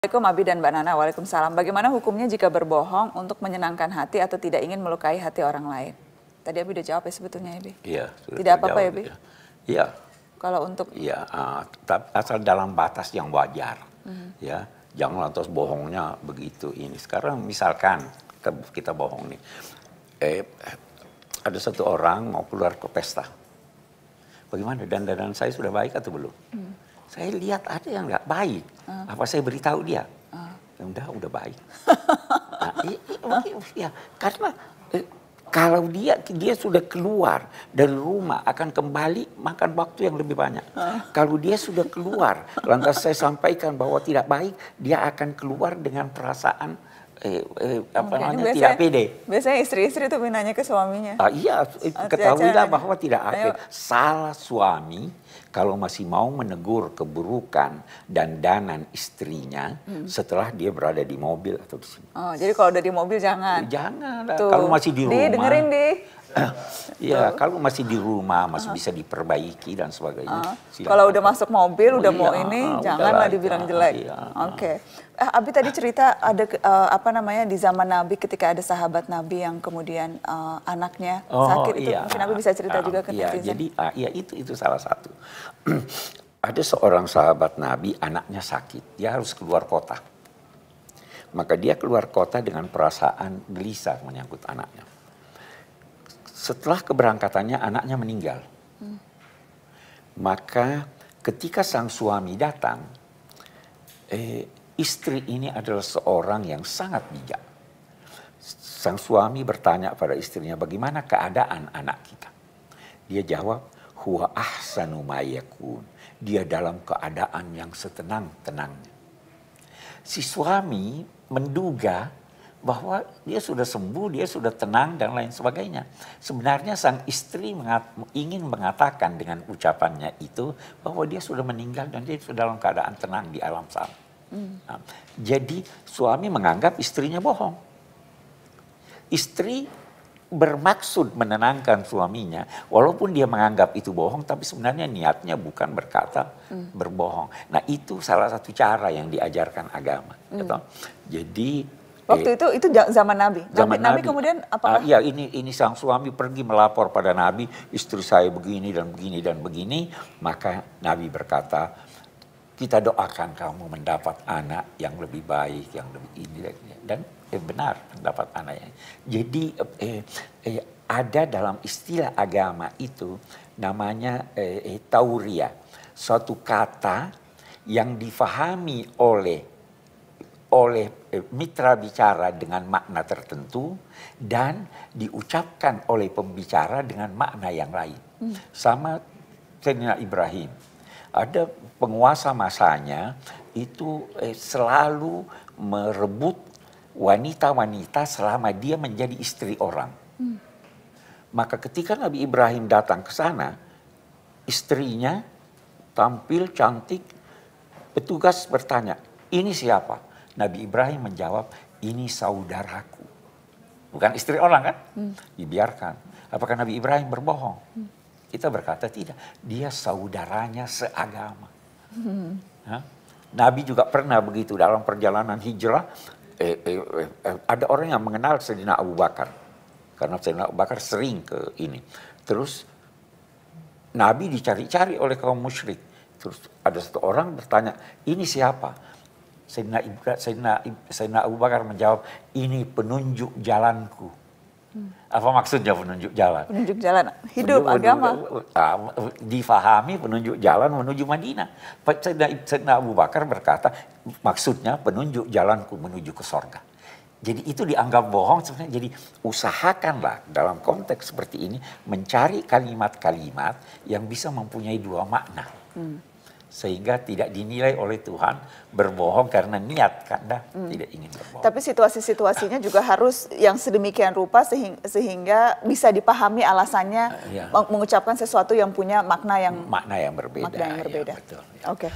Assalamualaikum Abi dan Mbak Nana. Waalaikumsalam. Bagaimana hukumnya jika berbohong untuk menyenangkan hati atau tidak ingin melukai hati orang lain? Tadi Abi udah jawab ya sebetulnya Abi. Iya. Tidak apa-apa ya Abi? Iya. Kalau untuk Iya, asal dalam batas yang wajar. Ya, jangan lantas bohongnya begitu ini. Sekarang misalkan kita bohong nih. Ada satu orang mau keluar ke pesta. Bagaimana dandanan saya sudah baik atau belum? Saya lihat ada yang nggak baik. Apa saya beritahu dia? Ya udah baik. Nah, ya, karena kalau dia sudah keluar dari rumah akan kembali makan waktu yang lebih banyak. Kalau dia sudah keluar, lantas saya sampaikan bahwa tidak baik, dia akan keluar dengan perasaan tidak pede. Biasanya istri-istri tuh nanya ke suaminya. Iya, ketahuilah bahwa tidak ada salah suami kalau masih mau menegur keburukan dan dandan istrinya setelah dia berada di mobil atau di sini. Oh, jadi kalau udah di mobil jangan. Jangan. Kalau masih di rumah. Dengerin di. Iya, kalau masih di rumah masih bisa diperbaiki dan sebagainya. Kalau udah masuk mobil, udah mau ini, janganlah dibilang jelek. Oke. Abi tadi cerita ada di zaman Nabi ketika ada sahabat Nabi yang kemudian anaknya sakit itu, mungkin Abi bisa cerita juga ke netizen. Jadi itu salah satu. Ada seorang sahabat Nabi anaknya sakit, dia harus keluar kota. Maka dia keluar kota dengan perasaan gelisah menyangkut anaknya. Setelah keberangkatannya anaknya meninggal. Maka ketika sang suami datang, istri ini adalah seorang yang sangat bijak. Sang suami bertanya pada istrinya, bagaimana keadaan anak kita? Dia jawab, huwa ahsanu ma yakun. Dia dalam keadaan yang setenang-tenangnya. Si suami menduga bahwa dia sudah sembuh, dia sudah tenang dan lain sebagainya. Sebenarnya sang istri ingin mengatakan dengan ucapannya itu bahwa dia sudah meninggal dan dia sudah dalam keadaan tenang di alam sana. Nah, jadi suami menganggap istrinya bohong. Istri bermaksud menenangkan suaminya, walaupun dia menganggap itu bohong, tapi sebenarnya niatnya bukan berkata berbohong. Nah itu salah satu cara yang diajarkan agama. Gitu. Jadi waktu itu zaman Nabi. Nabi kemudian apakah? Iya, ini sang suami pergi melapor pada Nabi, istri saya begini dan begini dan begini. Maka Nabi berkata, kita doakan kamu mendapat anak yang lebih baik, yang lebih ini dan benar mendapat anak yang. Jadi ada dalam istilah agama itu namanya tauria, suatu kata yang difahami oleh mitra bicara dengan makna tertentu dan diucapkan oleh pembicara dengan makna yang lain. Sama Sayyidina Ibrahim. Ada penguasa masanya itu selalu merebut wanita-wanita selama dia menjadi istri orang. Maka ketika Nabi Ibrahim datang ke sana, istrinya tampil cantik, petugas bertanya, ini siapa? Nabi Ibrahim menjawab, ini saudaraku. Bukan istri orang kan? Dibiarkan. Apakah Nabi Ibrahim berbohong? Kita berkata tidak. Dia saudaranya seagama. Nabi juga pernah begitu dalam perjalanan hijrah. Ada orang yang mengenal Sayyidina Abu Bakar. Karena Sayyidina Abu Bakar sering ke ini. Terus Nabi dicari-cari oleh kaum musyrik. Terus ada satu orang bertanya, ini siapa? Sayyidina Abu Bakar menjawab, ini penunjuk jalanku. Apa maksudnya penunjuk jalan? Penunjuk jalan hidup agama. Difahami penunjuk jalan menuju Madinah. Sayyidina Abu Bakar berkata, maksudnya penunjuk jalanku menuju ke sorga. Jadi itu dianggap bohong sebenarnya. Jadi usahakanlah dalam konteks seperti ini mencari kalimat-kalimat yang bisa mempunyai dua makna. Sehingga tidak dinilai oleh Tuhan berbohong karena niat Anda tidak ingin berbohong. Tapi situasi-situasinya juga harus yang sedemikian rupa sehingga bisa dipahami alasannya mengucapkan sesuatu yang punya makna yang berbeda. Makna yang berbeda. Ya, betul. Oke.